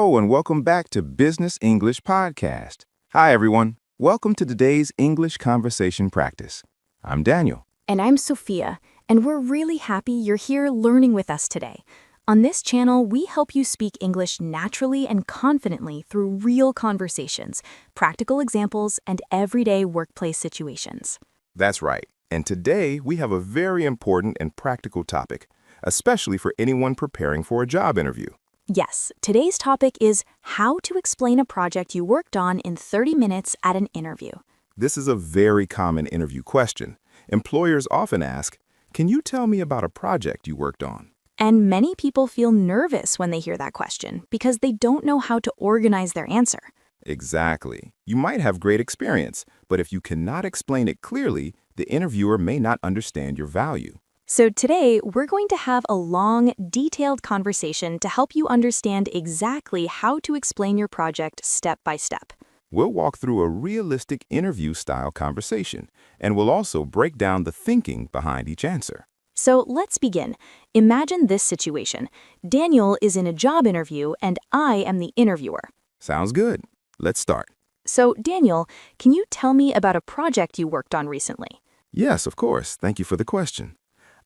Hello and welcome back to Business English Podcast. Hi everyone. Welcome to today's English conversation practice. I'm Daniel. And I'm Sophia, and we're really happy you're here learning with us today. On this channel, we help you speak English naturally and confidently through real conversations, practical examples, and everyday workplace situations. That's right. And today we have a very important and practical topic, especially for anyone preparing for a job interview. Yes, today's topic is how to explain a project you worked on in 30 minutes at an interview. This is a very common interview question. Employers often ask, "Can you tell me about a project you worked on?" And many people feel nervous when they hear that question because they don't know how to organize their answer. Exactly. You might have great experience, but if you cannot explain it clearly, the interviewer may not understand your value. So today, we're going to have a long, detailed conversation to help you understand exactly how to explain your project step by step. We'll walk through a realistic interview-style conversation, and we'll also break down the thinking behind each answer. So let's begin. Imagine this situation. Daniel is in a job interview, and I am the interviewer. Sounds good. Let's start. So, Daniel, can you tell me about a project you worked on recently? Yes, of course. Thank you for the question.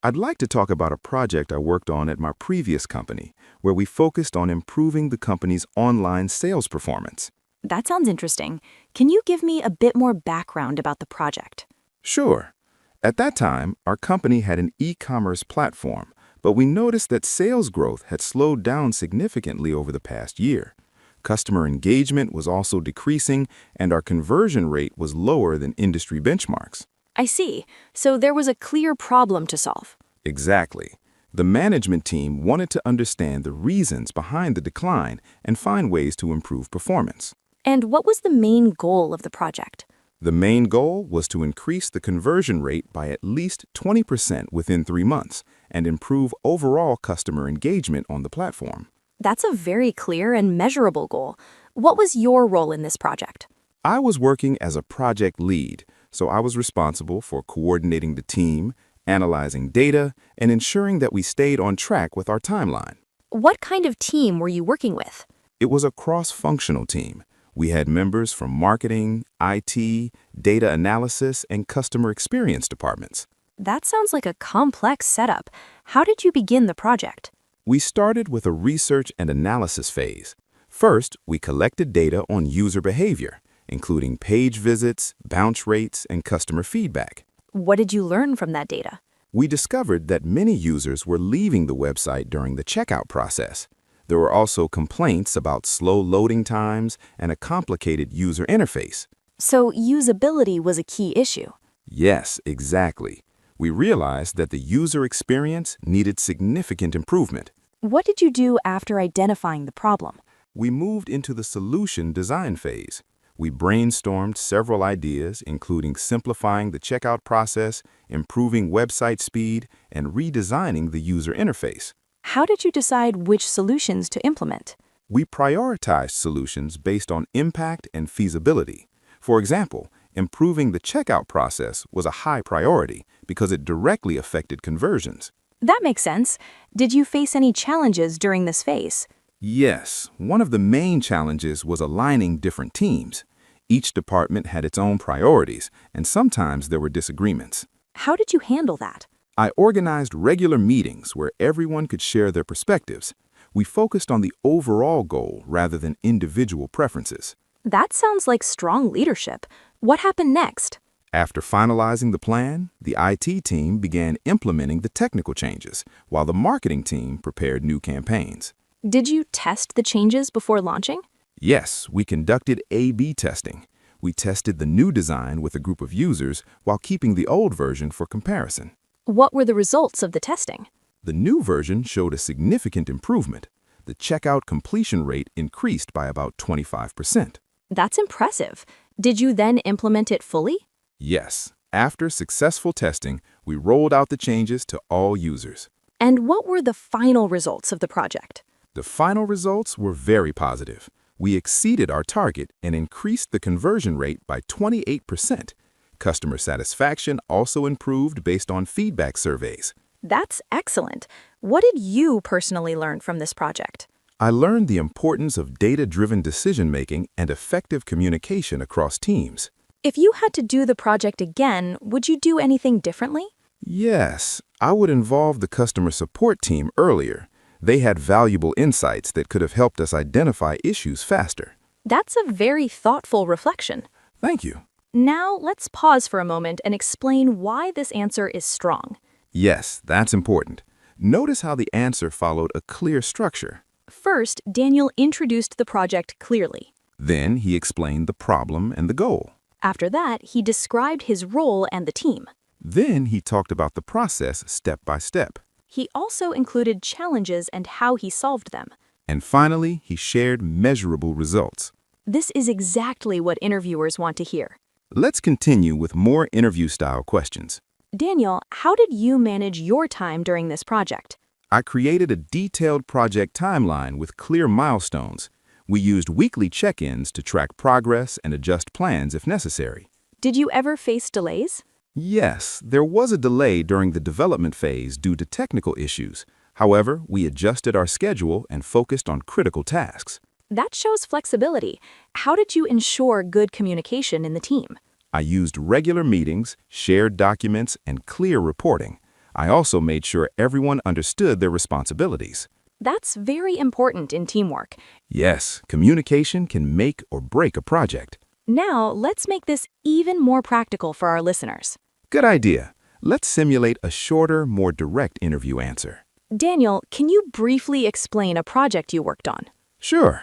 I'd like to talk about a project I worked on at my previous company, where we focused on improving the company's online sales performance. That sounds interesting. Can you give me a bit more background about the project? Sure. At that time, our company had an e-commerce platform, but we noticed that sales growth had slowed down significantly over the past year. Customer engagement was also decreasing, and our conversion rate was lower than industry benchmarks. I see. So there was a clear problem to solve. Exactly. The management team wanted to understand the reasons behind the decline and find ways to improve performance. And what was the main goal of the project? The main goal was to increase the conversion rate by at least 20% within 3 months and improve overall customer engagement on the platform. That's a very clear and measurable goal. What was your role in this project? I was working as a project lead, so I was responsible for coordinating the team, analyzing data, and ensuring that we stayed on track with our timeline. What kind of team were you working with? It was a cross-functional team. We had members from marketing, IT, data analysis, and customer experience departments. That sounds like a complex setup. How did you begin the project? We started with a research and analysis phase. First, we collected data on user behavior, including page visits, bounce rates, and customer feedback. What did you learn from that data? We discovered that many users were leaving the website during the checkout process. There were also complaints about slow loading times and a complicated user interface. So usability was a key issue. Yes, exactly. We realized that the user experience needed significant improvement. What did you do after identifying the problem? We moved into the solution design phase. We brainstormed several ideas, including simplifying the checkout process, improving website speed, and redesigning the user interface. How did you decide which solutions to implement? We prioritized solutions based on impact and feasibility. For example, improving the checkout process was a high priority because it directly affected conversions. That makes sense. Did you face any challenges during this phase? Yes, one of the main challenges was aligning different teams. Each department had its own priorities, and sometimes there were disagreements. How did you handle that? I organized regular meetings where everyone could share their perspectives. We focused on the overall goal rather than individual preferences. That sounds like strong leadership. What happened next? After finalizing the plan, the IT team began implementing the technical changes, while the marketing team prepared new campaigns. Did you test the changes before launching? Yes, we conducted A/B testing. We tested the new design with a group of users while keeping the old version for comparison. What were the results of the testing? The new version showed a significant improvement. The checkout completion rate increased by about 25%. That's impressive. Did you then implement it fully? Yes, after successful testing, we rolled out the changes to all users. And what were the final results of the project? The final results were very positive. We exceeded our target and increased the conversion rate by 28%. Customer satisfaction also improved based on feedback surveys. That's excellent. What did you personally learn from this project? I learned the importance of data-driven decision-making and effective communication across teams. If you had to do the project again, would you do anything differently? Yes, I would involve the customer support team earlier. They had valuable insights that could have helped us identify issues faster. That's a very thoughtful reflection. Thank you. Now, let's pause for a moment and explain why this answer is strong. Yes, that's important. Notice how the answer followed a clear structure. First, Daniel introduced the project clearly. Then he explained the problem and the goal. After that, he described his role and the team. Then he talked about the process step by step. He also included challenges and how he solved them. And finally, he shared measurable results. This is exactly what interviewers want to hear. Let's continue with more interview-style questions. Daniel, how did you manage your time during this project? I created a detailed project timeline with clear milestones. We used weekly check-ins to track progress and adjust plans if necessary. Did you ever face delays? Yes, there was a delay during the development phase due to technical issues. However, we adjusted our schedule and focused on critical tasks. That shows flexibility. How did you ensure good communication in the team? I used regular meetings, shared documents, and clear reporting. I also made sure everyone understood their responsibilities. That's very important in teamwork. Yes, communication can make or break a project. Now, let's make this even more practical for our listeners. Good idea. Let's simulate a shorter, more direct interview answer. Daniel, can you briefly explain a project you worked on? Sure.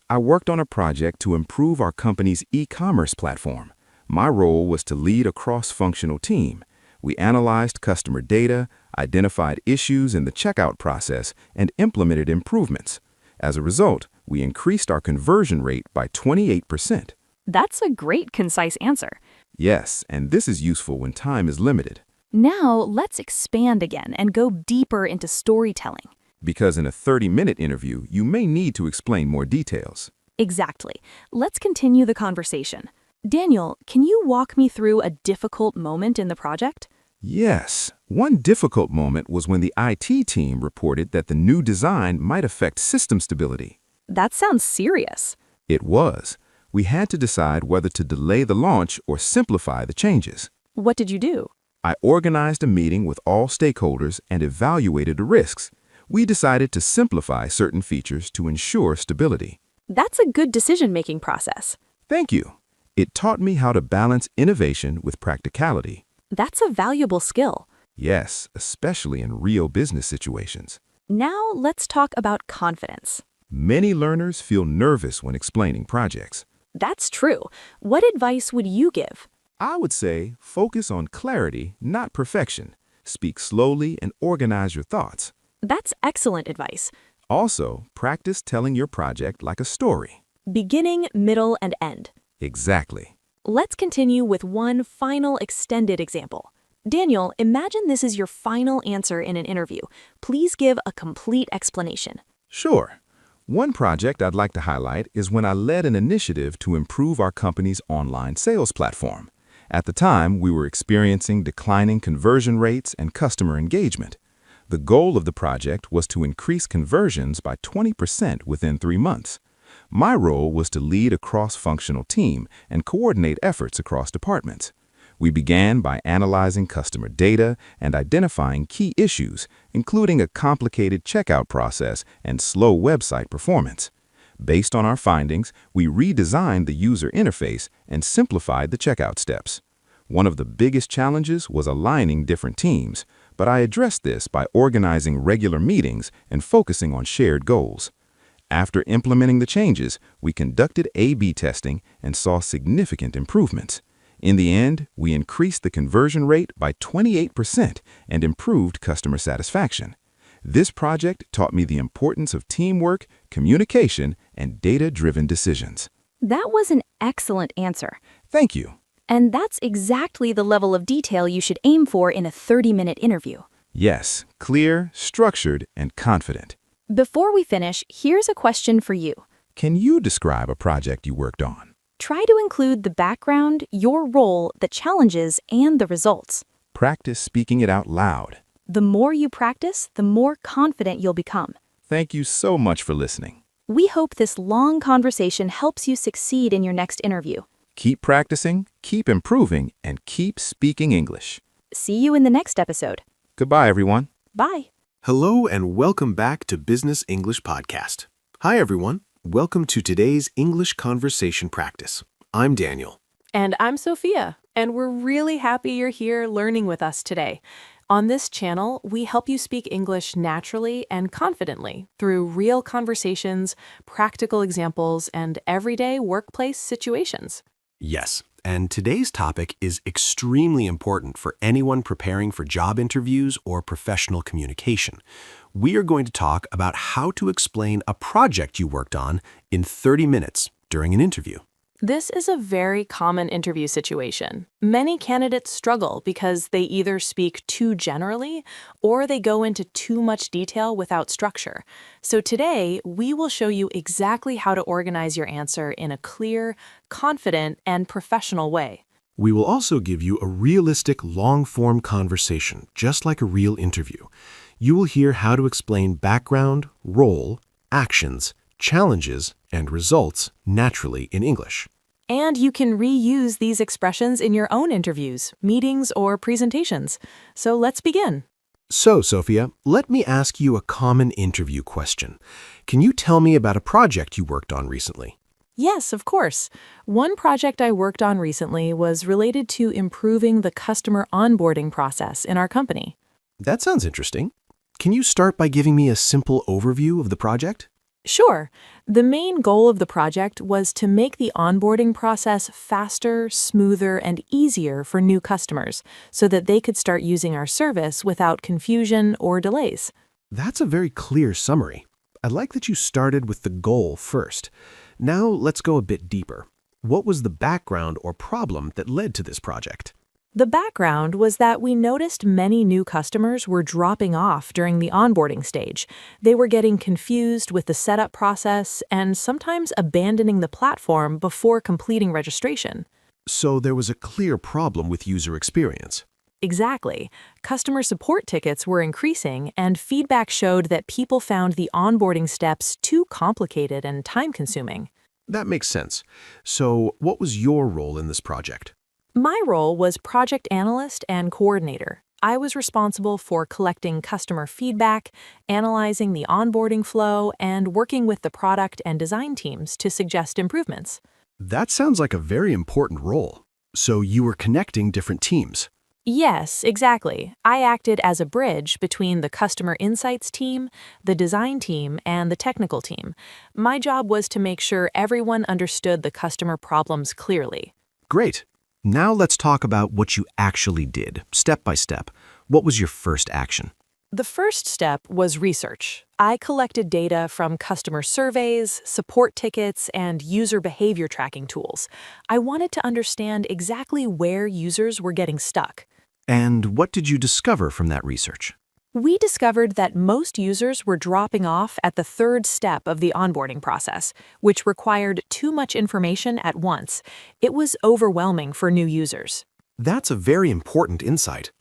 I worked on a project to improve our company's e-commerce platform. My role was to lead a cross-functional team. We analyzed customer data, identified issues in the checkout process, and implemented improvements. As a result, we increased our conversion rate by 28%. That's a great, concise answer. Yes, and this is useful when time is limited. Now, let's expand again and go deeper into storytelling. Because in a 30-minute interview, you may need to explain more details. Exactly. Let's continue the conversation. Daniel, can you walk me through a difficult moment in the project? Yes. One difficult moment was when the IT team reported that the new design might affect system stability. That sounds serious. It was. We had to decide whether to delay the launch or simplify the changes. What did you do? I organized a meeting with all stakeholders and evaluated the risks. We decided to simplify certain features to ensure stability. That's a good decision-making process. Thank you. It taught me how to balance innovation with practicality. That's a valuable skill. Yes, especially in real business situations. Now let's talk about confidence. Many learners feel nervous when explaining projects. That's true. What advice would you give? I would say focus on clarity, not perfection. Speak slowly and organize your thoughts. That's excellent advice. Also, practice telling your project like a story. Beginning, middle, and end. Exactly. Let's continue with one final extended example. Daniel, imagine this is your final answer in an interview. Please give a complete explanation. Sure. One project I'd like to highlight is when I led an initiative to improve our company's online sales platform. At the time, we were experiencing declining conversion rates and customer engagement. The goal of the project was to increase conversions by 20% within 3 months. My role was to lead a cross-functional team and coordinate efforts across departments. We began by analyzing customer data and identifying key issues, including a complicated checkout process and slow website performance. Based on our findings, we redesigned the user interface and simplified the checkout steps. One of the biggest challenges was aligning different teams, but I addressed this by organizing regular meetings and focusing on shared goals. After implementing the changes, we conducted A/B testing and saw significant improvements. In the end, we increased the conversion rate by 28% and improved customer satisfaction. This project taught me the importance of teamwork, communication, and data-driven decisions. That was an excellent answer. Thank you. And that's exactly the level of detail you should aim for in a 30-minute interview. Yes, clear, structured, and confident. Before we finish, here's a question for you. Can you describe a project you worked on? Try to include the background, your role, the challenges, and the results. Practice speaking it out loud. The more you practice, the more confident you'll become. Thank you so much for listening. We hope this long conversation helps you succeed in your next interview. Keep practicing, keep improving, and keep speaking English. See you in the next episode. Goodbye, everyone. Bye. Hello and welcome back to Business English Podcast. Hi everyone. Welcome to today's English conversation practice. I'm Daniel. And I'm Sophia, and we're really happy you're here learning with us today. On this channel, we help you speak English naturally and confidently through real conversations, practical examples, and everyday workplace situations. Yes, and today's topic is extremely important for anyone preparing for job interviews or professional communication. We are going to talk about how to explain a project you worked on in 30 minutes during an interview. This is a very common interview situation. Many candidates struggle because they either speak too generally or they go into too much detail without structure. So today, we will show you exactly how to organize your answer in a clear, confident, and professional way. We will also give you a realistic long-form conversation, just like a real interview. You will hear how to explain background, role, actions, challenges, and results naturally in English. And you can reuse these expressions in your own interviews, meetings, or presentations. So let's begin. So, Sophia, let me ask you a common interview question. Can you tell me about a project you worked on recently? Yes, of course. One project I worked on recently was related to improving the customer onboarding process in our company. That sounds interesting. Can you start by giving me a simple overview of the project? Sure. The main goal of the project was to make the onboarding process faster, smoother, and easier for new customers so that they could start using our service without confusion or delays. That's a very clear summary. I like that you started with the goal first. Now let's go a bit deeper. What was the background or problem that led to this project? The background was that we noticed many new customers were dropping off during the onboarding stage. They were getting confused with the setup process and sometimes abandoning the platform before completing registration. So there was a clear problem with user experience. Exactly. Customer support tickets were increasing, and feedback showed that people found the onboarding steps too complicated and time-consuming. That makes sense. So what was your role in this project? My role was project analyst and coordinator. I was responsible for collecting customer feedback, analyzing the onboarding flow, and working with the product and design teams to suggest improvements. That sounds like a very important role. So you were connecting different teams. Yes, exactly. I acted as a bridge between the customer insights team, the design team, and the technical team. My job was to make sure everyone understood the customer problems clearly. Great. Now let's talk about what you actually did, step by step. What was your first action? The first step was research. I collected data from customer surveys, support tickets, and user behavior tracking tools. I wanted to understand exactly where users were getting stuck. And what did you discover from that research? We discovered that most users were dropping off at the third step of the onboarding process, which required too much information at once. It was overwhelming for new users. That's a very important insight.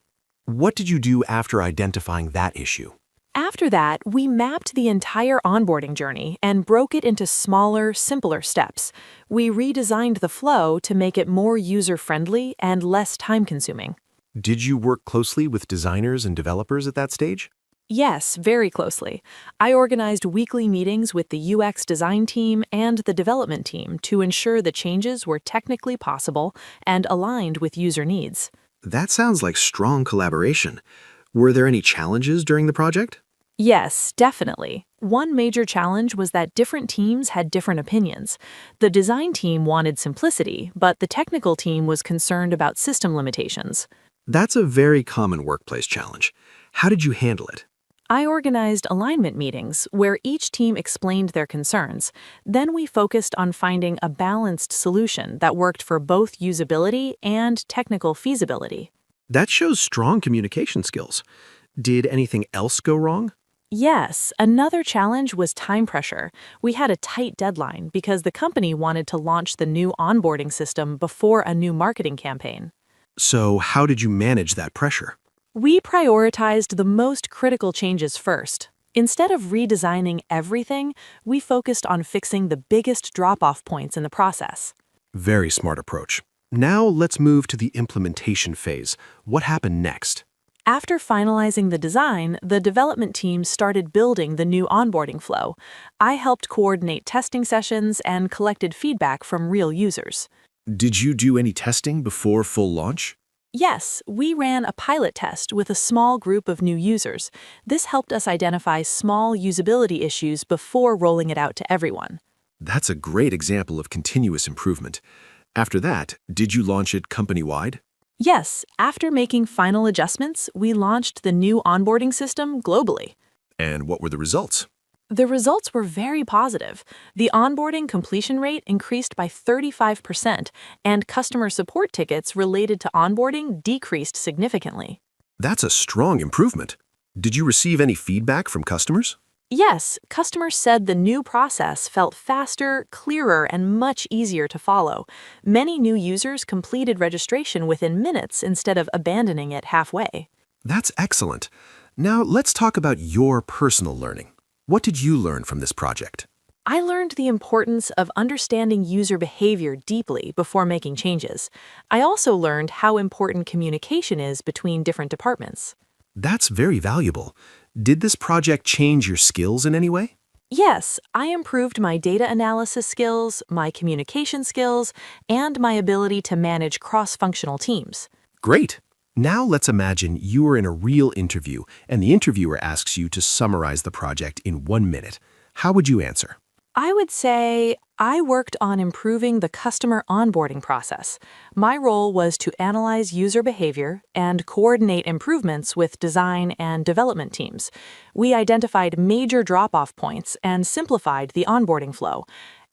What did you do after identifying that issue? After that, we mapped the entire onboarding journey and broke it into smaller, simpler steps. We redesigned the flow to make it more user-friendly and less time-consuming. Did you work closely with designers and developers at that stage? Yes, very closely. I organized weekly meetings with the UX design team and the development team to ensure the changes were technically possible and aligned with user needs. That sounds like strong collaboration. Were there any challenges during the project? Yes, definitely. One major challenge was that different teams had different opinions. The design team wanted simplicity, but the technical team was concerned about system limitations. That's a very common workplace challenge. How did you handle it? I organized alignment meetings where each team explained their concerns. Then we focused on finding a balanced solution that worked for both usability and technical feasibility. That shows strong communication skills. Did anything else go wrong? Yes, another challenge was time pressure. We had a tight deadline because the company wanted to launch the new onboarding system before a new marketing campaign. So how did you manage that pressure? We prioritized the most critical changes first. Instead of redesigning everything, we focused on fixing the biggest drop-off points in the process. Very smart approach. Now let's move to the implementation phase. What happened next? After finalizing the design, the development team started building the new onboarding flow. I helped coordinate testing sessions and collected feedback from real users. Did you do any testing before full launch? Yes, we ran a pilot test with a small group of new users. This helped us identify small usability issues before rolling it out to everyone. That's a great example of continuous improvement. After that, did you launch it company-wide? Yes, after making final adjustments, we launched the new onboarding system globally. And what were the results? The results were very positive. The onboarding completion rate increased by 35%, and customer support tickets related to onboarding decreased significantly. That's a strong improvement. Did you receive any feedback from customers? Yes, customers said the new process felt faster, clearer, and much easier to follow. Many new users completed registration within minutes instead of abandoning it halfway. That's excellent. Now let's talk about your personal learning. What did you learn from this project? I learned the importance of understanding user behavior deeply before making changes. I also learned how important communication is between different departments. That's very valuable. Did this project change your skills in any way? Yes, I improved my data analysis skills, my communication skills, and my ability to manage cross-functional teams. Great. Now let's imagine you are in a real interview and the interviewer asks you to summarize the project in 1 minute. How would you answer? I would say I worked on improving the customer onboarding process. My role was to analyze user behavior and coordinate improvements with design and development teams. We identified major drop-off points and simplified the onboarding flow.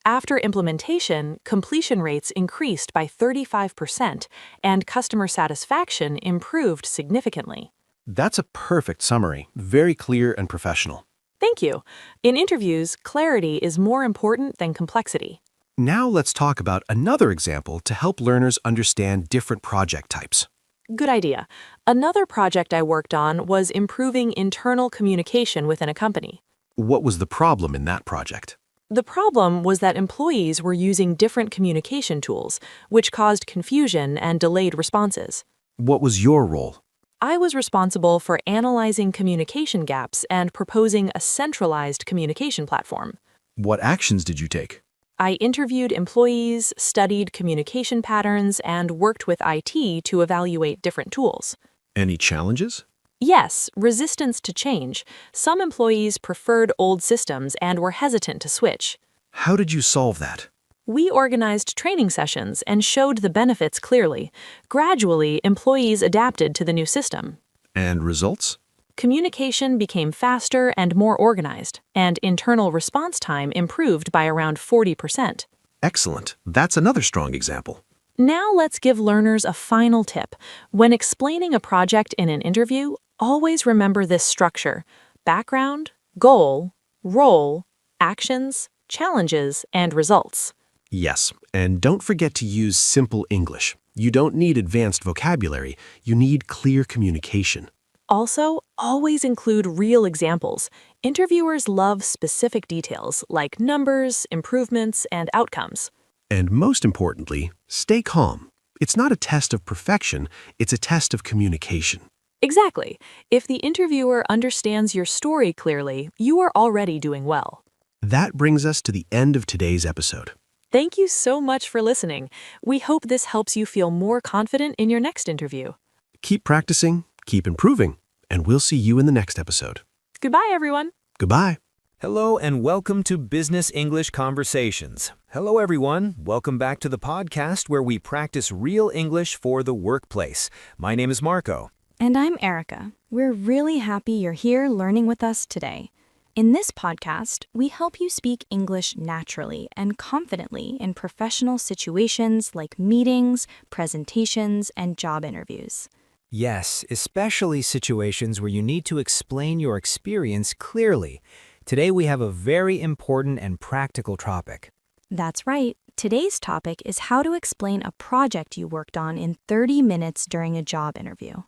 After implementation, completion rates increased by 35% and customer satisfaction improved significantly. That's a perfect summary. Very clear and professional. Thank you. In interviews, clarity is more important than complexity. Now let's talk about another example to help learners understand different project types. Good idea. Another project I worked on was improving internal communication within a company. What was the problem in that project? The problem was that employees were using different communication tools, which caused confusion and delayed responses. What was your role? I was responsible for analyzing communication gaps and proposing a centralized communication platform. What actions did you take? I interviewed employees, studied communication patterns, and worked with IT to evaluate different tools. Any challenges? Yes, resistance to change. Some employees preferred old systems and were hesitant to switch. How did you solve that? We organized training sessions and showed the benefits clearly. Gradually, employees adapted to the new system. And results? Communication became faster and more organized, and internal response time improved by around 40%. Excellent. That's another strong example. Now let's give learners a final tip. When explaining a project in an interview, always remember this structure: background, goal, role, actions, challenges, and results. Yes, and don't forget to use simple English. You don't need advanced vocabulary, you need clear communication. Also, always include real examples. Interviewers love specific details like numbers, improvements, and outcomes. And most importantly, stay calm. It's not a test of perfection, it's a test of communication. Exactly. If the interviewer understands your story clearly, you are already doing well. That brings us to the end of today's episode. Thank you so much for listening. We hope this helps you feel more confident in your next interview. Keep practicing, keep improving, and we'll see you in the next episode. Goodbye, everyone. Goodbye. Hello and welcome to Business English Conversations. Hello everyone, welcome back to the podcast where we practice real English for the workplace. My name is Marco. And I'm Erica. We're really happy you're here learning with us today. In this podcast, we help you speak English naturally and confidently in professional situations like meetings, presentations, and job interviews. Yes, especially situations where you need to explain your experience clearly. Today we have a very important and practical topic. That's right. Today's topic is how to explain a project you worked on in 30 minutes during a job interview.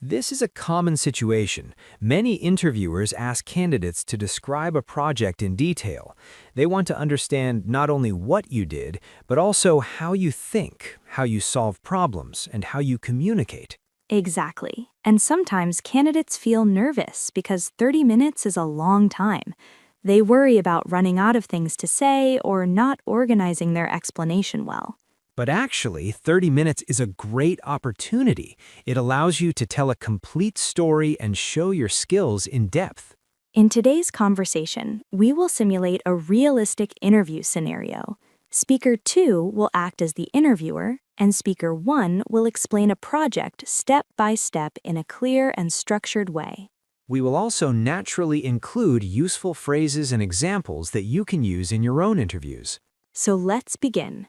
This is a common situation. Many interviewers ask candidates to describe a project in detail. They want to understand not only what you did, but also how you think, how you solve problems, and how you communicate. Exactly. And sometimes candidates feel nervous because 30 minutes is a long time. They worry about running out of things to say or not organizing their explanation well. But actually, 30 minutes is a great opportunity. It allows you to tell a complete story and show your skills in depth. In today's conversation, we will simulate a realistic interview scenario. Speaker 2 will act as the interviewer, and Speaker 1 will explain a project step by step in a clear and structured way. We will also naturally include useful phrases and examples that you can use in your own interviews. So let's begin.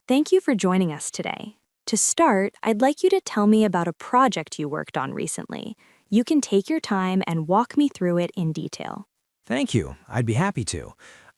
Thank you for joining us today. To start, I'd like you to tell me about a project you worked on recently. You can take your time and walk me through it in detail. Thank you. I'd be happy to.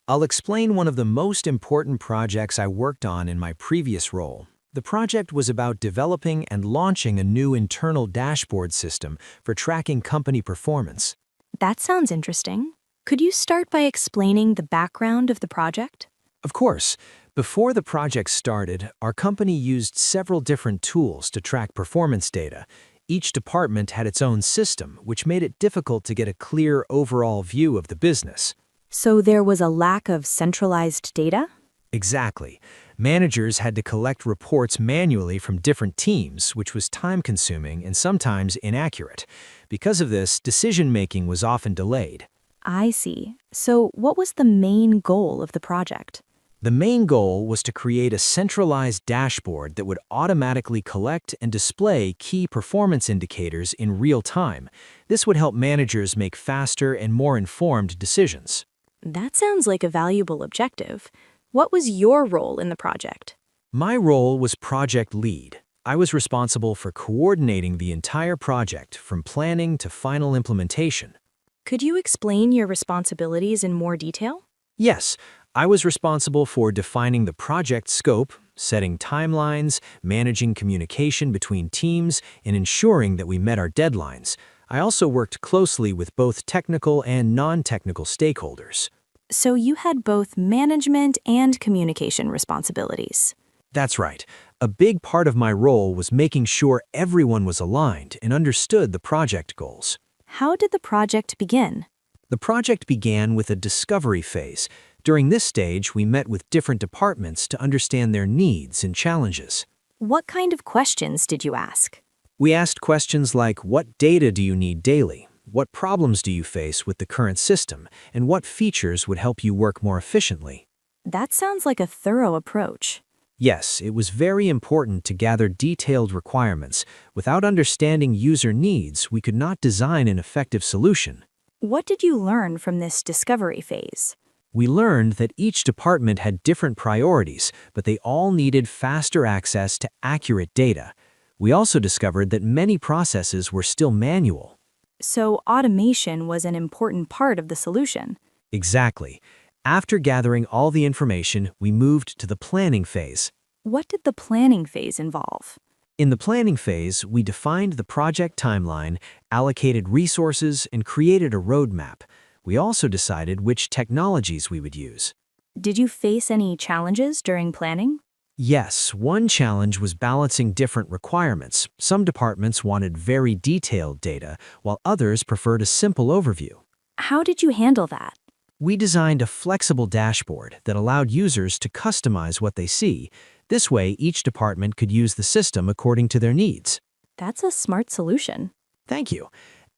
I'll explain one of the most important projects I worked on in my previous role. The project was about developing and launching a new internal dashboard system for tracking company performance. That sounds interesting. Could you start by explaining the background of the project? Of course. Before the project started, our company used several different tools to track performance data. Each department had its own system, which made it difficult to get a clear overall view of the business. So there was a lack of centralized data? Exactly. Managers had to collect reports manually from different teams, which was time-consuming and sometimes inaccurate. Because of this, decision-making was often delayed. I see. So what was the main goal of the project? The main goal was to create a centralized dashboard that would automatically collect and display key performance indicators in real time. This would help managers make faster and more informed decisions. That sounds like a valuable objective. What was your role in the project? My role was project lead. I was responsible for coordinating the entire project from planning to final implementation. Could you explain your responsibilities in more detail? Yes, I was responsible for defining the project scope, setting timelines, managing communication between teams, and ensuring that we met our deadlines. I also worked closely with both technical and non-technical stakeholders. So you had both management and communication responsibilities. That's right. A big part of my role was making sure everyone was aligned and understood the project goals. How did the project begin? The project began with a discovery phase. During this stage, we met with different departments to understand their needs and challenges. What kind of questions did you ask? We asked questions like, what data do you need daily? What problems do you face with the current system? And what features would help you work more efficiently? That sounds like a thorough approach. Yes, it was very important to gather detailed requirements. Without understanding user needs, we could not design an effective solution. What did you learn from this discovery phase? We learned that each department had different priorities, but they all needed faster access to accurate data. We also discovered that many processes were still manual. So automation was an important part of the solution. Exactly. After gathering all the information, we moved to the planning phase. What did the planning phase involve? In the planning phase, we defined the project timeline, allocated resources, and created a roadmap. We also decided which technologies we would use. Did you face any challenges during planning? Yes, one challenge was balancing different requirements. Some departments wanted very detailed data, while others preferred a simple overview. How did you handle that? We designed a flexible dashboard that allowed users to customize what they see. This way, each department could use the system according to their needs. That's a smart solution. Thank you.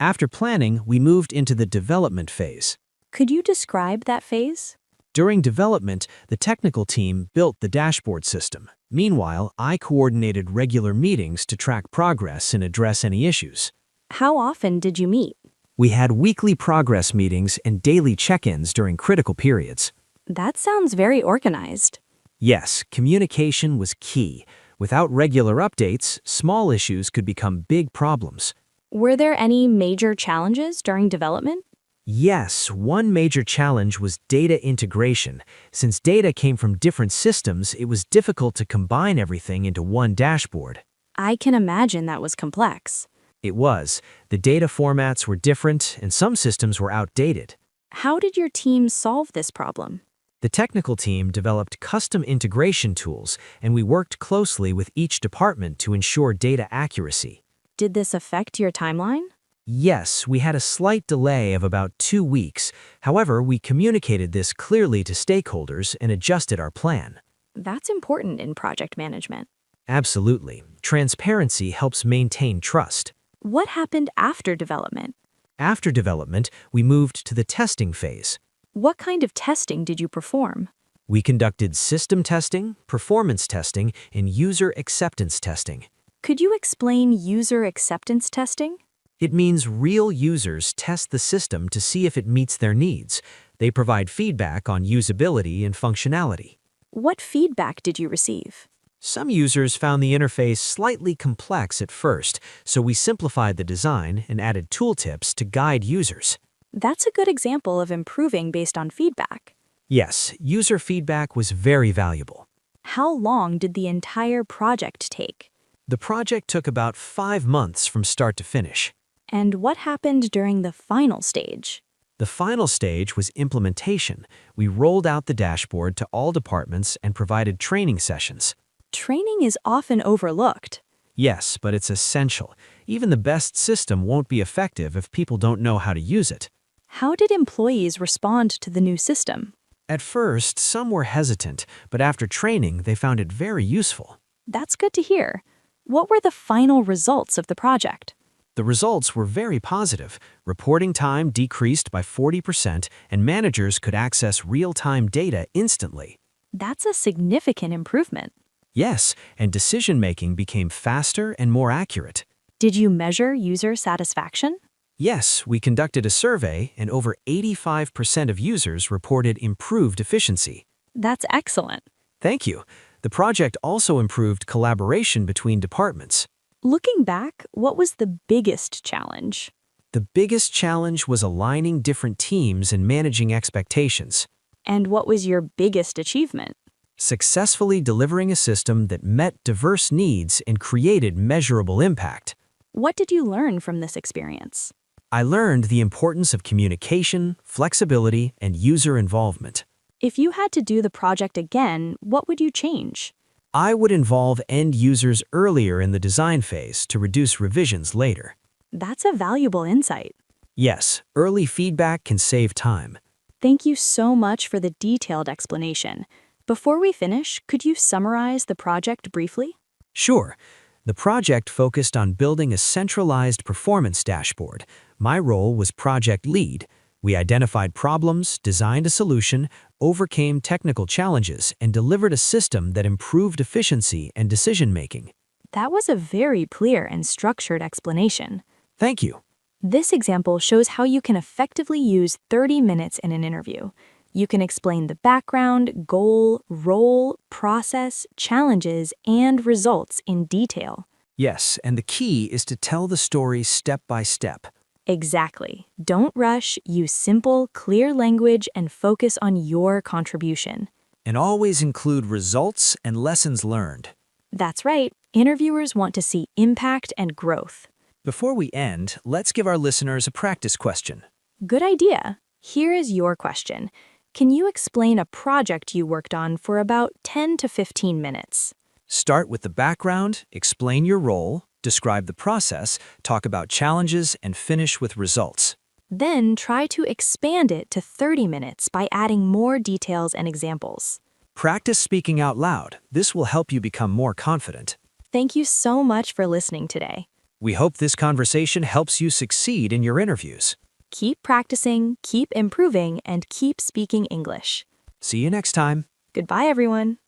After planning, we moved into the development phase. Could you describe that phase? During development, the technical team built the dashboard system. Meanwhile, I coordinated regular meetings to track progress and address any issues. How often did you meet? We had weekly progress meetings and daily check-ins during critical periods. That sounds very organized. Yes, communication was key. Without regular updates, small issues could become big problems. Were there any major challenges during development? Yes, one major challenge was data integration. Since data came from different systems, it was difficult to combine everything into one dashboard. I can imagine that was complex. It was. The data formats were different, and some systems were outdated. How did your team solve this problem? The technical team developed custom integration tools, and we worked closely with each department to ensure data accuracy. Did this affect your timeline? Yes, we had a slight delay of about 2 weeks. However, we communicated this clearly to stakeholders and adjusted our plan. That's important in project management. Absolutely. Transparency helps maintain trust. What happened after development? After development, we moved to the testing phase. What kind of testing did you perform? We conducted system testing, performance testing, and user acceptance testing. Could you explain user acceptance testing? It means real users test the system to see if it meets their needs. They provide feedback on usability and functionality. What feedback did you receive? Some users found the interface slightly complex at first, so we simplified the design and added tooltips to guide users. That's a good example of improving based on feedback. Yes, user feedback was very valuable. How long did the entire project take? The project took about 5 months from start to finish. And what happened during the final stage? The final stage was implementation. We rolled out the dashboard to all departments and provided training sessions. Training is often overlooked. Yes, but it's essential. Even the best system won't be effective if people don't know how to use it. How did employees respond to the new system? At first, some were hesitant, but after training, they found it very useful. That's good to hear. What were the final results of the project? The results were very positive. Reporting time decreased by 40%, and managers could access real-time data instantly. That's a significant improvement. Yes, and decision-making became faster and more accurate. Did you measure user satisfaction? Yes, we conducted a survey, and over 85% of users reported improved efficiency. That's excellent. Thank you. The project also improved collaboration between departments. Looking back, what was the biggest challenge? The biggest challenge was aligning different teams and managing expectations. And what was your biggest achievement? Successfully delivering a system that met diverse needs and created measurable impact. What did you learn from this experience? I learned the importance of communication, flexibility, and user involvement. If you had to do the project again, what would you change? I would involve end users earlier in the design phase to reduce revisions later. That's a valuable insight. Yes, early feedback can save time. Thank you so much for the detailed explanation. Before we finish, could you summarize the project briefly? Sure. The project focused on building a centralized performance dashboard. My role was project lead. We identified problems, designed a solution, overcame technical challenges, and delivered a system that improved efficiency and decision-making. That was a very clear and structured explanation. Thank you. This example shows how you can effectively use 30 minutes in an interview. You can explain the background, goal, role, process, challenges, and results in detail. Yes, and the key is to tell the story step by step. Exactly. Don't rush, use simple, clear language, and focus on your contribution. And always include results and lessons learned. That's right. Interviewers want to see impact and growth. Before we end, let's give our listeners a practice question. Good idea. Here is your question. Can you explain a project you worked on for about 10 to 15 minutes? Start with the background, explain your role, describe the process, talk about challenges, and finish with results. Then try to expand it to 30 minutes by adding more details and examples. Practice speaking out loud. This will help you become more confident. Thank you so much for listening today. We hope this conversation helps you succeed in your interviews. Keep practicing, keep improving, and keep speaking English. See you next time. Goodbye, everyone.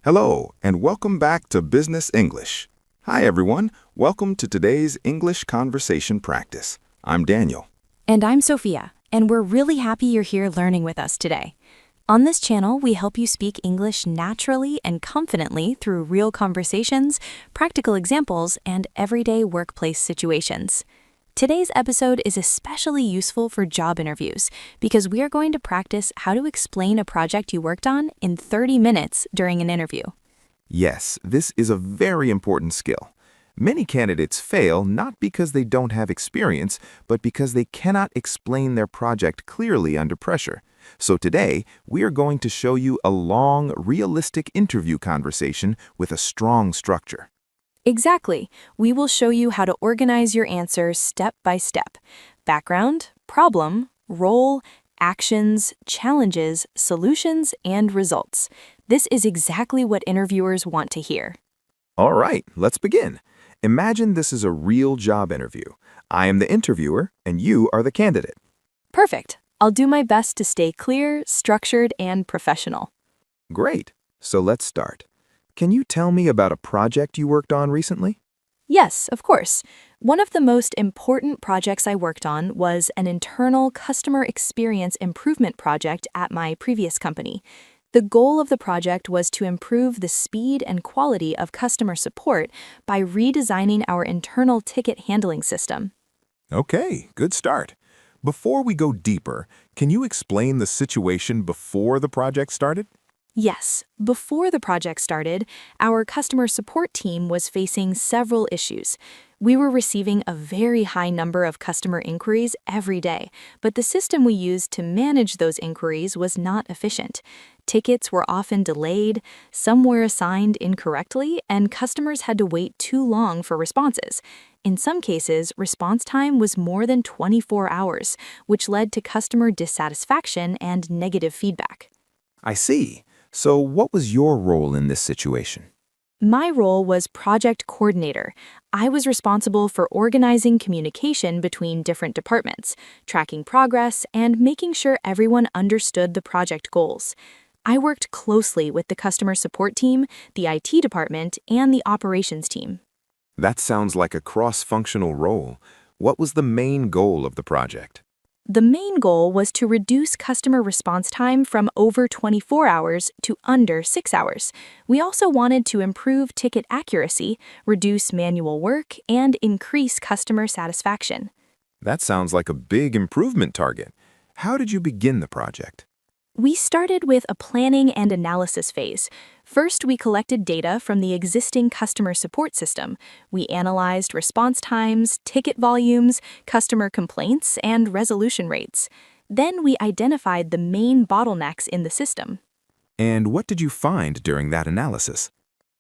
Hello, and welcome back to Business English. Hi, everyone. Welcome to today's English conversation practice. I'm Daniel. And I'm Sophia, and we're really happy you're here learning with us today. On this channel, we help you speak English naturally and confidently through real conversations, practical examples, and everyday workplace situations. Today's episode is especially useful for job interviews because we are going to practice how to explain a project you worked on in 30 minutes during an interview. Yes, this is a very important skill. Many candidates fail not because they don't have experience, but because they cannot explain their project clearly under pressure. So today, we are going to show you a long, realistic interview conversation with a strong structure. Exactly. We will show you how to organize your answers step by step. Background, problem, role, actions, challenges, solutions, and results. This is exactly what interviewers want to hear. All right, let's begin. Imagine this is a real job interview. I am the interviewer, and you are the candidate. Perfect. I'll do my best to stay clear, structured, and professional. Great. So let's start. Can you tell me about a project you worked on recently? Yes, of course. One of the most important projects I worked on was an internal customer experience improvement project at my previous company. The goal of the project was to improve the speed and quality of customer support by redesigning our internal ticket handling system. Okay, good start. Before we go deeper, can you explain the situation before the project started? Yes, before the project started, our customer support team was facing several issues. We were receiving a very high number of customer inquiries every day, but the system we used to manage those inquiries was not efficient. Tickets were often delayed, some were assigned incorrectly, and customers had to wait too long for responses. In some cases, response time was more than 24 hours, which led to customer dissatisfaction and negative feedback. I see. So what was your role in this situation? My role was project coordinator. I was responsible for organizing communication between different departments, tracking progress, and making sure everyone understood the project goals. I worked closely with the customer support team, the IT department, and the operations team. That sounds like a cross-functional role. What was the main goal of the project? The main goal was to reduce customer response time from over 24 hours to under 6 hours. We also wanted to improve ticket accuracy, reduce manual work, and increase customer satisfaction. That sounds like a big improvement target. How did you begin the project? We started with a planning and analysis phase. First, we collected data from the existing customer support system. We analyzed response times, ticket volumes, customer complaints, and resolution rates. Then we identified the main bottlenecks in the system. And what did you find during that analysis?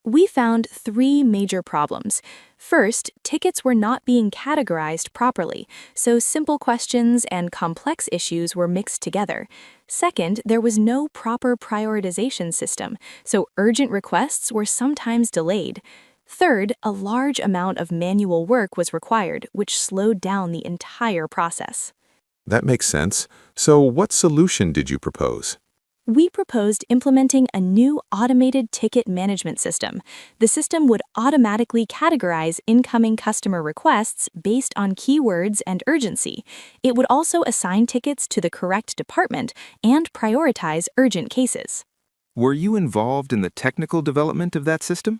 We found 3 major problems. First, tickets were not being categorized properly, so simple questions and complex issues were mixed together. Second, there was no proper prioritization system, so urgent requests were sometimes delayed. Third, a large amount of manual work was required, which slowed down the entire process. That makes sense. So what solution did you propose? We proposed implementing a new automated ticket management system. The system would automatically categorize incoming customer requests based on keywords and urgency. It would also assign tickets to the correct department and prioritize urgent cases. Were you involved in the technical development of that system?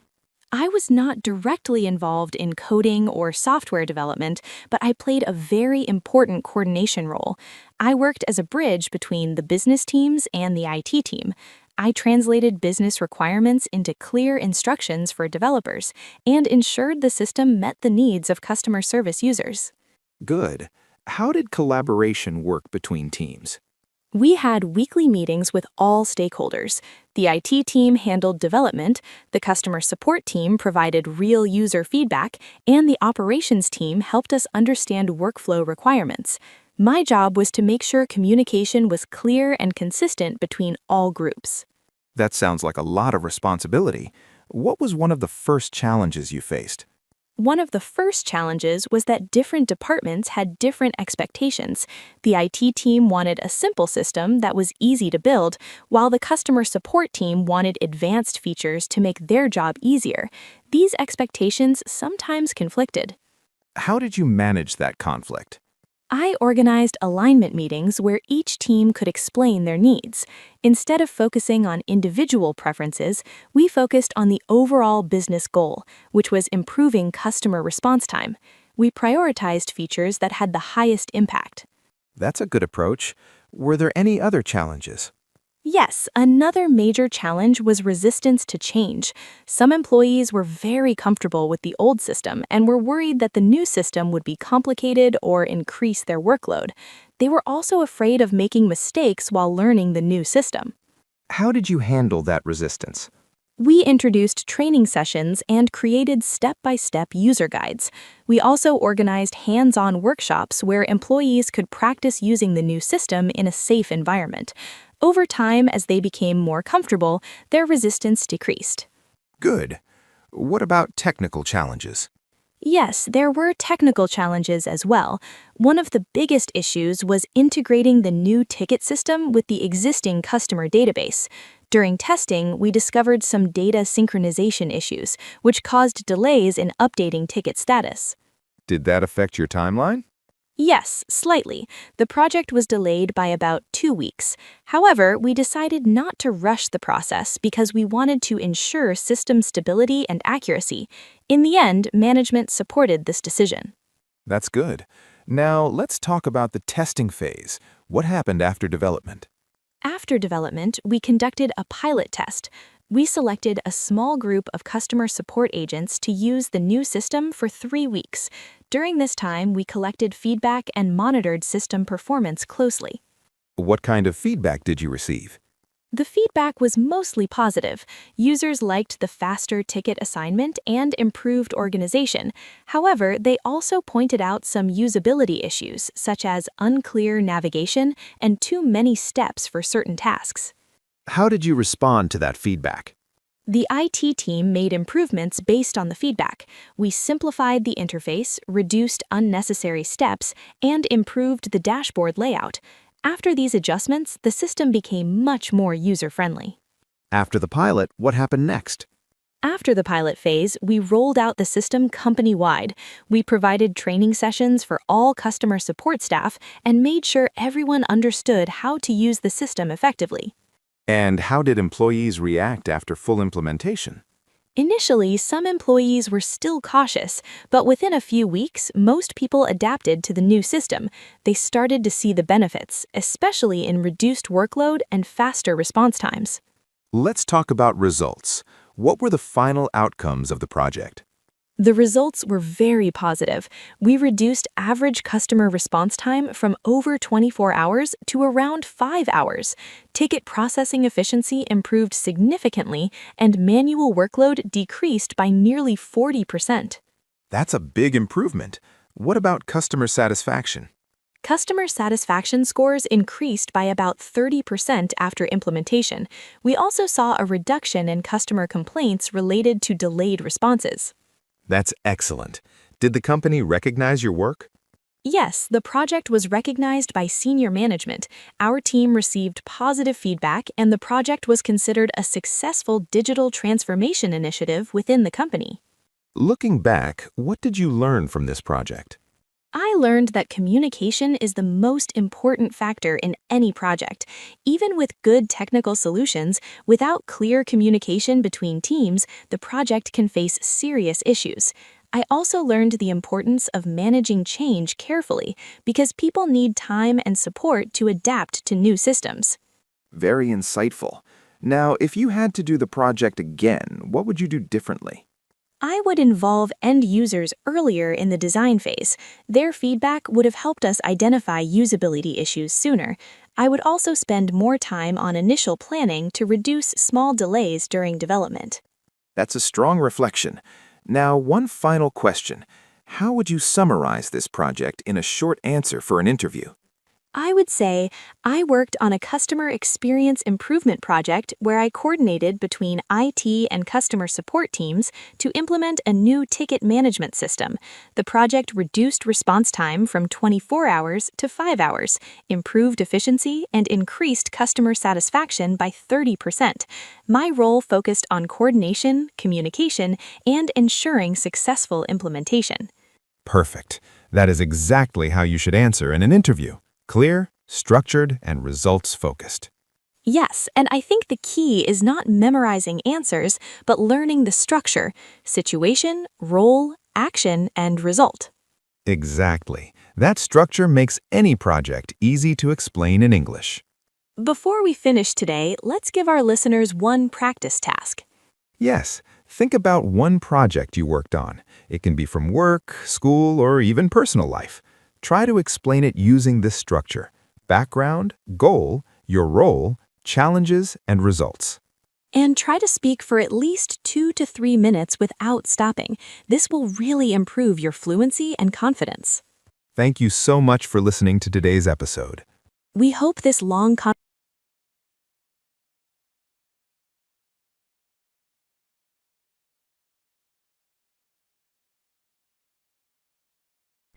I was not directly involved in coding or software development, but I played a very important coordination role. I worked as a bridge between the business teams and the IT team. I translated business requirements into clear instructions for developers and ensured the system met the needs of customer service users. Good. How did collaboration work between teams? We had weekly meetings with all stakeholders. The IT team handled development, the customer support team provided real user feedback, and the operations team helped us understand workflow requirements. My job was to make sure communication was clear and consistent between all groups. That sounds like a lot of responsibility. What was one of the first challenges you faced? One of the first challenges was that different departments had different expectations. The IT team wanted a simple system that was easy to build, while the customer support team wanted advanced features to make their job easier. These expectations sometimes conflicted. How did you manage that conflict? I organized alignment meetings where each team could explain their needs. Instead of focusing on individual preferences, we focused on the overall business goal, which was improving customer response time. We prioritized features that had the highest impact. That's a good approach. Were there any other challenges? Yes, another major challenge was resistance to change. Some employees were very comfortable with the old system and were worried that the new system would be complicated or increase their workload. They were also afraid of making mistakes while learning the new system. How did you handle that resistance? We introduced training sessions and created step-by-step user guides. We also organized hands-on workshops where employees could practice using the new system in a safe environment. Over time, as they became more comfortable, their resistance decreased. Good. What about technical challenges? Yes, there were technical challenges as well. One of the biggest issues was integrating the new ticket system with the existing customer database. During testing, we discovered some data synchronization issues, which caused delays in updating ticket status. Did that affect your timeline? Yes, slightly. The project was delayed by about 2 weeks. However, we decided not to rush the process because we wanted to ensure system stability and accuracy. In the end, management supported this decision. That's good. Now, let's talk about the testing phase. What happened after development? After development, we conducted a pilot test. We selected a small group of customer support agents to use the new system for 3 weeks. During this time, we collected feedback and monitored system performance closely. What kind of feedback did you receive? The feedback was mostly positive. Users liked the faster ticket assignment and improved organization. However, they also pointed out some usability issues, such as unclear navigation and too many steps for certain tasks. How did you respond to that feedback? The IT team made improvements based on the feedback. We simplified the interface, reduced unnecessary steps, and improved the dashboard layout. After these adjustments, the system became much more user-friendly. After the pilot, what happened next? After the pilot phase, we rolled out the system company-wide. We provided training sessions for all customer support staff and made sure everyone understood how to use the system effectively. And how did employees react after full implementation? Initially, some employees were still cautious, but within a few weeks, most people adapted to the new system. They started to see the benefits, especially in reduced workload and faster response times. Let's talk about results. What were the final outcomes of the project? The results were very positive. We reduced average customer response time from over 24 hours to around 5 hours. Ticket processing efficiency improved significantly, and manual workload decreased by nearly 40%. That's a big improvement. What about customer satisfaction? Customer satisfaction scores increased by about 30% after implementation. We also saw a reduction in customer complaints related to delayed responses. That's excellent. Did the company recognize your work? Yes, the project was recognized by senior management. Our team received positive feedback, and the project was considered a successful digital transformation initiative within the company. Looking back, what did you learn from this project? I learned that communication is the most important factor in any project. Even with good technical solutions, without clear communication between teams, the project can face serious issues. I also learned the importance of managing change carefully because people need time and support to adapt to new systems. Very insightful. Now, if you had to do the project again, what would you do differently? I would involve end users earlier in the design phase. Their feedback would have helped us identify usability issues sooner. I would also spend more time on initial planning to reduce small delays during development. That's a strong reflection. Now, one final question. How would you summarize this project in a short answer for an interview? I would say I worked on a customer experience improvement project where I coordinated between IT and customer support teams to implement a new ticket management system. The project reduced response time from 24 hours to 5 hours, improved efficiency, and increased customer satisfaction by 30%. My role focused on coordination, communication, and ensuring successful implementation. Perfect. That is exactly how you should answer in an interview. Clear, structured, and results-focused. Yes, and I think the key is not memorizing answers, but learning the structure: situation, role, action, and result. Exactly. That structure makes any project easy to explain in English. Before we finish today, let's give our listeners one practice task. Yes, think about one project you worked on. It can be from work, school, or even personal life. Try to explain it using this structure: background, goal, your role, challenges, and results. And try to speak for at least 2 to 3 minutes without stopping. This will really improve your fluency and confidence. Thank you so much for listening to today's episode. We hope this long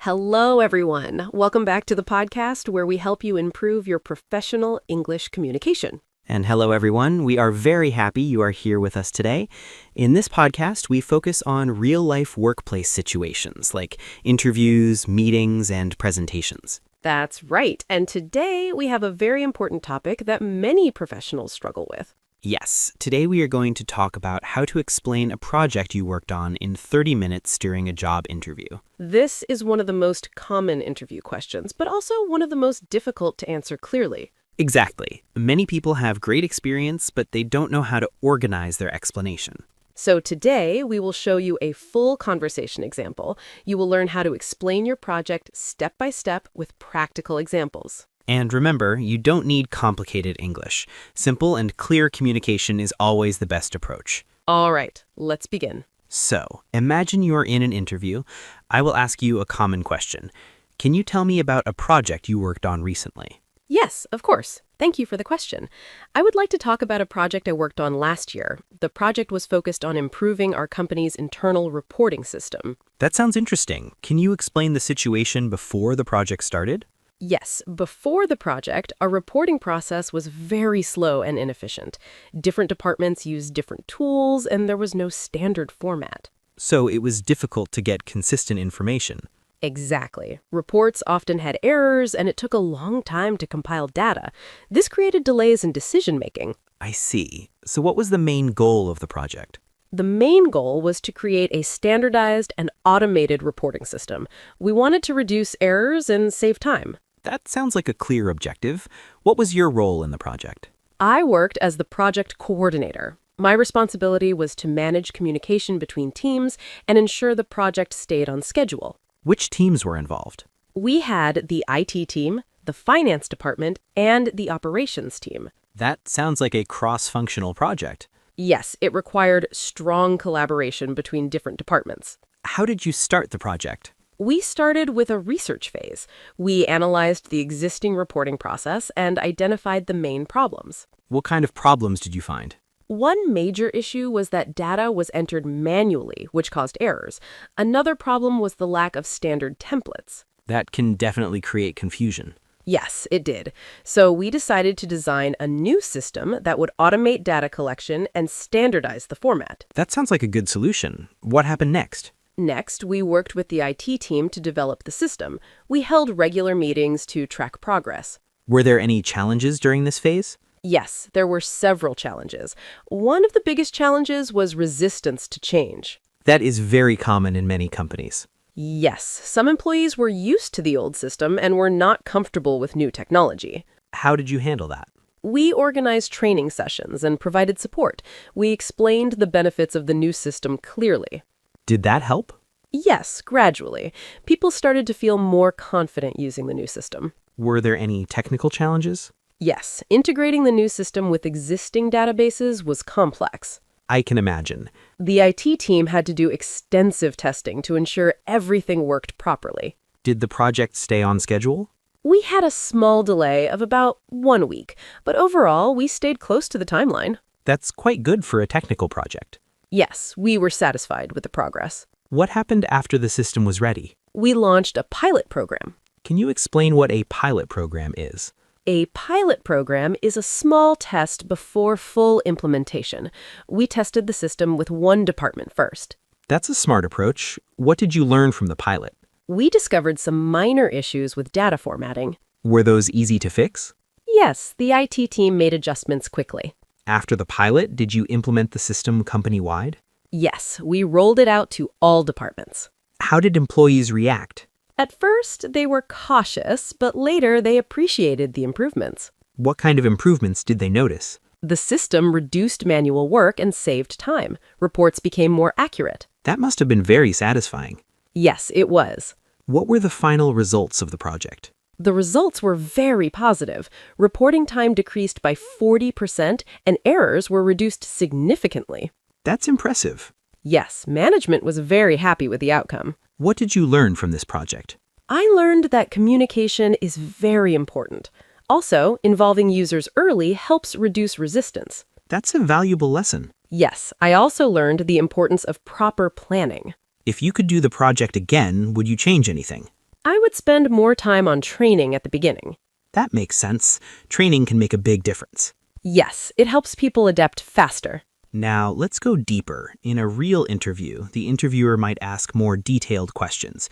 Hello, everyone. Welcome back to the podcast where we help you improve your professional English communication. And hello, everyone. We are very happy you are here with us today. In this podcast, we focus on real-life workplace situations like interviews, meetings, and presentations. That's right. And today we have a very important topic that many professionals struggle with. Yes, today we are going to talk about how to explain a project you worked on in 30 minutes during a job interview. This is one of the most common interview questions, but also one of the most difficult to answer clearly. Exactly. Many people have great experience, but they don't know how to organize their explanation. So today we will show you a full conversation example. You will learn how to explain your project step by step with practical examples. And remember, you don't need complicated English. Simple and clear communication is always the best approach. All right, let's begin. So, imagine you are in an interview. I will ask you a common question. Can you tell me about a project you worked on recently? Yes, of course. Thank you for the question. I would like to talk about a project I worked on last year. The project was focused on improving our company's internal reporting system. That sounds interesting. Can you explain the situation before the project started? Yes, before the project, our reporting process was very slow and inefficient. Different departments used different tools, and there was no standard format. So it was difficult to get consistent information. Exactly. Reports often had errors, and it took a long time to compile data. This created delays in decision-making. I see. So what was the main goal of the project? The main goal was to create a standardized and automated reporting system. We wanted to reduce errors and save time. That sounds like a clear objective. What was your role in the project? I worked as the project coordinator. My responsibility was to manage communication between teams and ensure the project stayed on schedule. Which teams were involved? We had the IT team, the finance department, and the operations team. That sounds like a cross-functional project. Yes, it required strong collaboration between different departments. How did you start the project? We started with a research phase. We analyzed the existing reporting process and identified the main problems. What kind of problems did you find? One major issue was that data was entered manually, which caused errors. Another problem was the lack of standard templates. That can definitely create confusion. Yes, it did. So we decided to design a new system that would automate data collection and standardize the format. That sounds like a good solution. What happened next? Next, we worked with the IT team to develop the system. We held regular meetings to track progress. Were there any challenges during this phase? Yes, there were several challenges. One of the biggest challenges was resistance to change. That is very common in many companies. Yes, some employees were used to the old system and were not comfortable with new technology. How did you handle that? We organized training sessions and provided support. We explained the benefits of the new system clearly. Did that help? Yes, gradually. People started to feel more confident using the new system. Were there any technical challenges? Yes, integrating the new system with existing databases was complex. I can imagine. The IT team had to do extensive testing to ensure everything worked properly. Did the project stay on schedule? We had a small delay of about 1 week, but overall, we stayed close to the timeline. That's quite good for a technical project. Yes, we were satisfied with the progress. What happened after the system was ready? We launched a pilot program. Can you explain what a pilot program is? A pilot program is a small test before full implementation. We tested the system with one department first. That's a smart approach. What did you learn from the pilot? We discovered some minor issues with data formatting. Were those easy to fix? Yes, the IT team made adjustments quickly. After the pilot, did you implement the system company-wide? Yes, we rolled it out to all departments. How did employees react? At first, they were cautious, but later they appreciated the improvements. What kind of improvements did they notice? The system reduced manual work and saved time. Reports became more accurate. That must have been very satisfying. Yes, it was. What were the final results of the project? The results were very positive. Reporting time decreased by 40% and errors were reduced significantly. That's impressive. Yes, management was very happy with the outcome. What did you learn from this project? I learned that communication is very important. Also, involving users early helps reduce resistance. That's a valuable lesson. Yes, I also learned the importance of proper planning. If you could do the project again, would you change anything? I would spend more time on training at the beginning. That makes sense. Training can make a big difference. Yes, it helps people adapt faster. Now, let's go deeper. In a real interview, the interviewer might ask more detailed questions.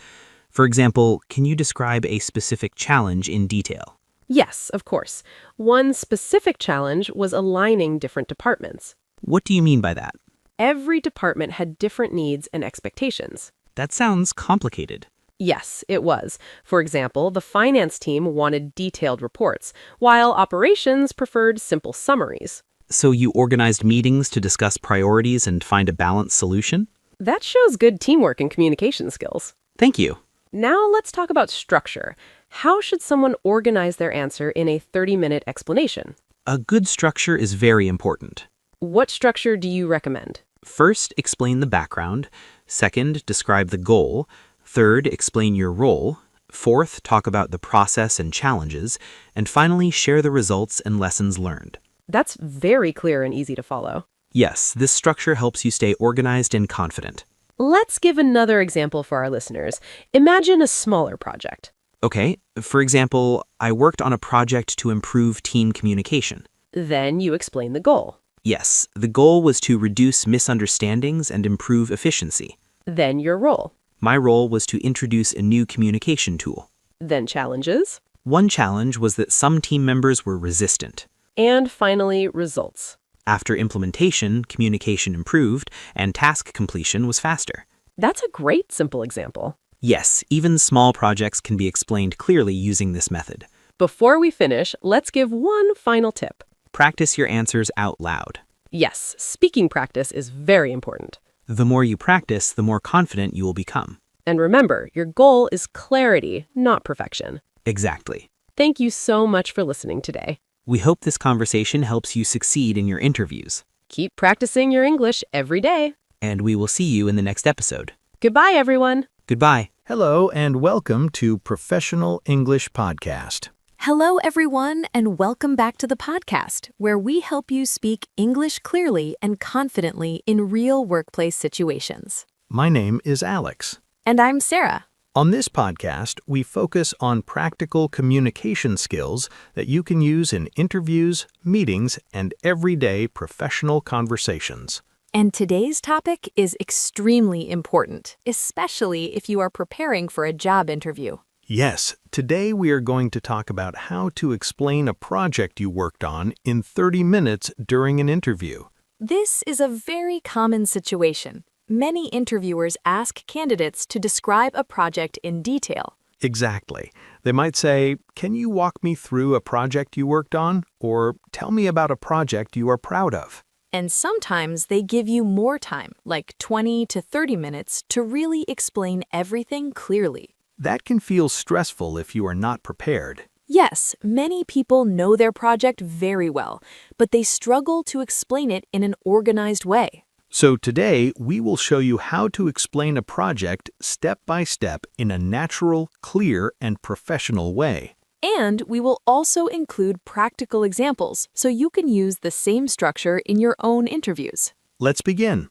For example, can you describe a specific challenge in detail? Yes, of course. One specific challenge was aligning different departments. What do you mean by that? Every department had different needs and expectations. That sounds complicated. Yes, it was. For example, the finance team wanted detailed reports, while operations preferred simple summaries. So you organized meetings to discuss priorities and find a balanced solution? That shows good teamwork and communication skills. Thank you. Now let's talk about structure. How should someone organize their answer in a 30-minute explanation? A good structure is very important. What structure do you recommend? First, explain the background. Second, describe the goal. Third, explain your role. Fourth, talk about the process and challenges. And finally, share the results and lessons learned. That's very clear and easy to follow. Yes, this structure helps you stay organized and confident. Let's give another example for our listeners. Imagine a smaller project. Okay, for example, I worked on a project to improve team communication. Then you explain the goal. Yes, the goal was to reduce misunderstandings and improve efficiency. Then your role. My role was to introduce a new communication tool. Then challenges. One challenge was that some team members were resistant. And finally, results. After implementation, communication improved, and task completion was faster. That's a great simple example. Yes, even small projects can be explained clearly using this method. Before we finish, let's give one final tip. Practice your answers out loud. Yes, speaking practice is very important. The more you practice, the more confident you will become. And remember, your goal is clarity, not perfection. Exactly. Thank you so much for listening today. We hope this conversation helps you succeed in your interviews. Keep practicing your English every day. And we will see you in the next episode. Goodbye, everyone. Goodbye. Hello and welcome to Professional English Podcast. Hello, everyone, and welcome back to the podcast, where we help you speak English clearly and confidently in real workplace situations. My name is Alex. And I'm Sarah. On this podcast, we focus on practical communication skills that you can use in interviews, meetings, and everyday professional conversations. And today's topic is extremely important, especially if you are preparing for a job interview. Yes, today we are going to talk about how to explain a project you worked on in 30 minutes during an interview. This is a very common situation. Many interviewers ask candidates to describe a project in detail. Exactly. They might say, "Can you walk me through a project you worked on?" Or, "Tell me about a project you are proud of." And sometimes they give you more time, like 20 to 30 minutes, to really explain everything clearly. That can feel stressful if you are not prepared. Yes, many people know their project very well, but they struggle to explain it in an organized way. So today, we will show you how to explain a project step by step in a natural, clear, and professional way. And we will also include practical examples so you can use the same structure in your own interviews. Let's begin.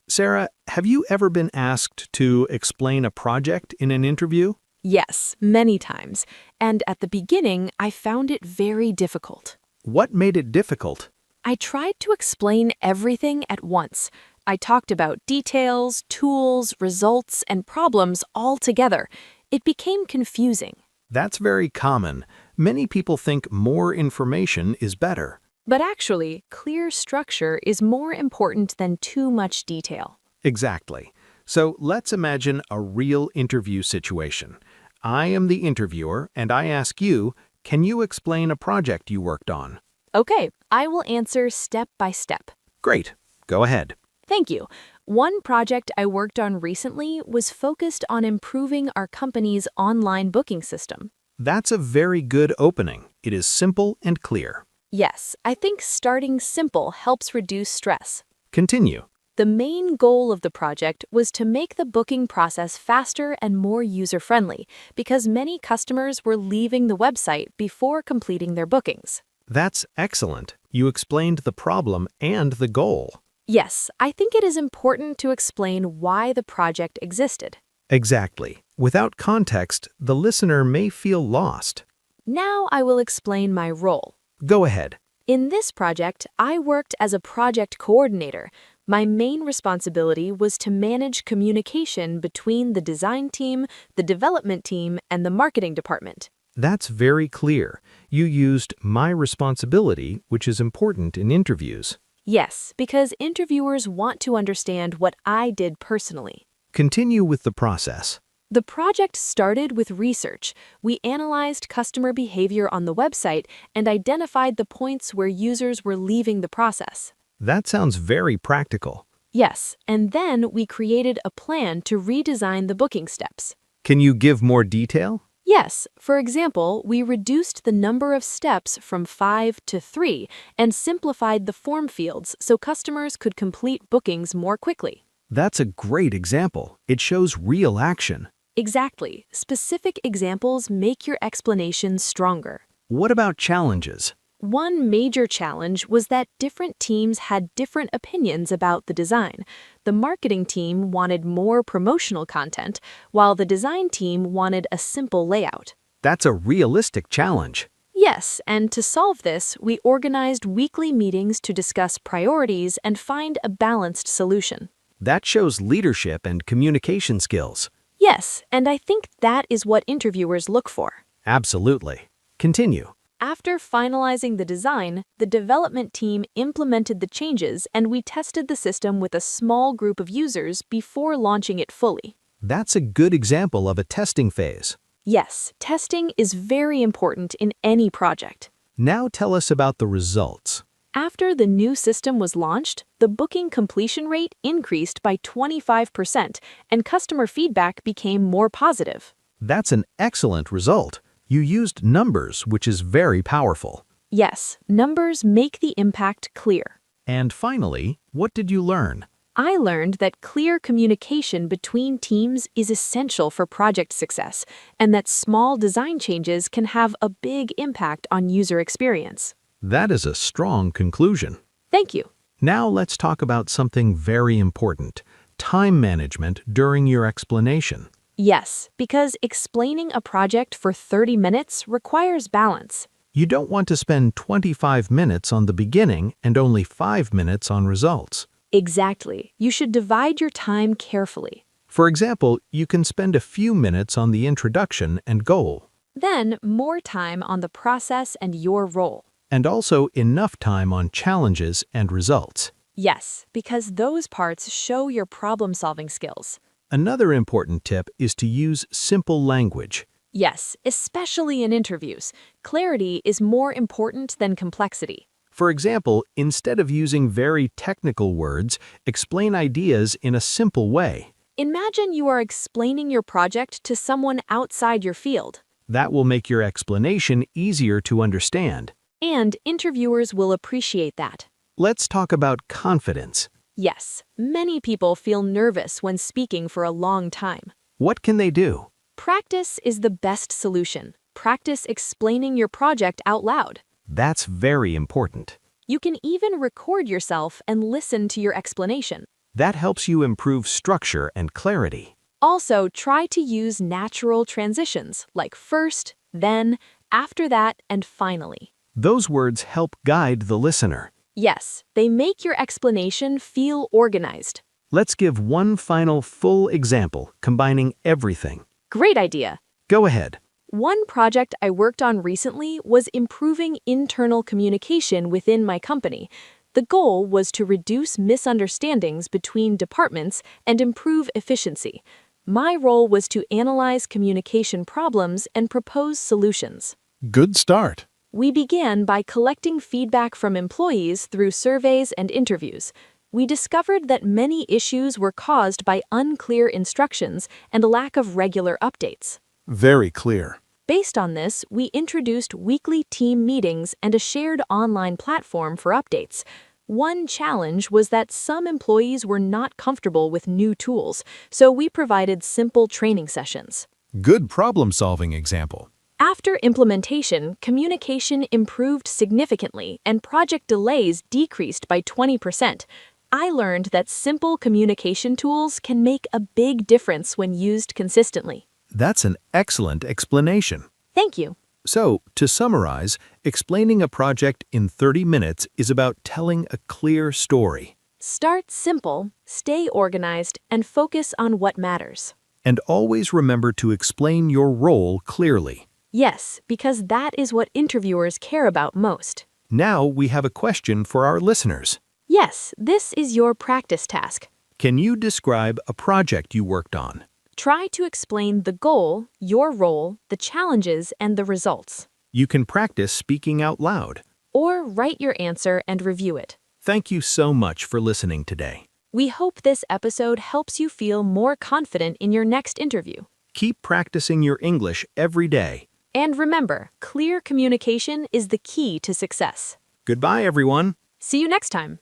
Sarah, have you ever been asked to explain a project in an interview? Yes, many times. And at the beginning, I found it very difficult. What made it difficult? I tried to explain everything at once. I talked about details, tools, results, and problems all together. It became confusing. That's very common. Many people think more information is better. But actually, clear structure is more important than too much detail. Exactly. So let's imagine a real interview situation. I am the interviewer, and I ask you, Can you explain a project you worked on? Okay, I will answer step by step. Great. Go ahead. Thank you. One project I worked on recently was focused on improving our company's online booking system. That's a very good opening. It is simple and clear. Yes, I think starting simple helps reduce stress. Continue. The main goal of the project was to make the booking process faster and more user-friendly because many customers were leaving the website before completing their bookings. That's excellent. You explained the problem and the goal. Yes, I think it is important to explain why the project existed. Exactly. Without context, the listener may feel lost. Now I will explain my role. Go ahead. In this project, I worked as a project coordinator. My main responsibility was to manage communication between the design team, the development team, and the marketing department. That's very clear. You used my responsibility, which is important in interviews. Yes, because interviewers want to understand what I did personally. Continue with the process. The project started with research. We analyzed customer behavior on the website and identified the points where users were leaving the process. That sounds very practical. Yes, and then we created a plan to redesign the booking steps. Can you give more detail? Yes, for example, we reduced the number of steps from 5 to 3 and simplified the form fields so customers could complete bookings more quickly. That's a great example. It shows real action. Exactly. Specific examples make your explanation stronger. What about challenges? One major challenge was that different teams had different opinions about the design. The marketing team wanted more promotional content, while the design team wanted a simple layout. That's a realistic challenge. Yes, and to solve this, we organized weekly meetings to discuss priorities and find a balanced solution. That shows leadership and communication skills. Yes, and I think that is what interviewers look for. Absolutely. Continue. After finalizing the design, the development team implemented the changes and we tested the system with a small group of users before launching it fully. That's a good example of a testing phase. Yes, testing is very important in any project. Now tell us about the results. After the new system was launched, the booking completion rate increased by 25% and customer feedback became more positive. That's an excellent result. You used numbers, which is very powerful. Yes, numbers make the impact clear. And finally, what did you learn? I learned that clear communication between teams is essential for project success, and that small design changes can have a big impact on user experience. That is a strong conclusion. Thank you. Now let's talk about something very important: time management during your explanation. Yes, because explaining a project for 30 minutes requires balance. You don't want to spend 25 minutes on the beginning and only 5 minutes on results. Exactly. You should divide your time carefully. For example, you can spend a few minutes on the introduction and goal, Then, more time on the process and your role. and also enough time on challenges and results. Yes, because those parts show your problem-solving skills. Another important tip is to use simple language. Yes, especially in interviews. Clarity is more important than complexity. For example, instead of using very technical words, explain ideas in a simple way. Imagine you are explaining your project to someone outside your field. That will make your explanation easier to understand. And interviewers will appreciate that. Let's talk about confidence. Yes, many people feel nervous when speaking for a long time. What can they do? Practice is the best solution. Practice explaining your project out loud. That's very important. You can even record yourself and listen to your explanation. That helps you improve structure and clarity. Also, try to use natural transitions like first, then, after that, and finally. Those words help guide the listener. Yes, they make your explanation feel organized. Let's give one final full example, combining everything. Great idea. Go ahead. One project I worked on recently was improving internal communication within my company. The goal was to reduce misunderstandings between departments and improve efficiency. My role was to analyze communication problems and propose solutions. Good start. We began by collecting feedback from employees through surveys and interviews. We discovered that many issues were caused by unclear instructions and a lack of regular updates. Very clear. Based on this, we introduced weekly team meetings and a shared online platform for updates. One challenge was that some employees were not comfortable with new tools, so we provided simple training sessions. Good problem-solving example. After implementation, communication improved significantly and project delays decreased by 20%. I learned that simple communication tools can make a big difference when used consistently. That's an excellent explanation. Thank you. So, to summarize, explaining a project in 30 minutes is about telling a clear story. Start simple, stay organized, and focus on what matters. And always remember to explain your role clearly. Yes, because that is what interviewers care about most. Now we have a question for our listeners. Yes, this is your practice task. Can you describe a project you worked on? Try to explain the goal, your role, the challenges, and the results. You can practice speaking out loud. Or write your answer and review it. Thank you so much for listening today. We hope this episode helps you feel more confident in your next interview. Keep practicing your English every day. And remember, clear communication is the key to success. Goodbye, everyone. See you next time.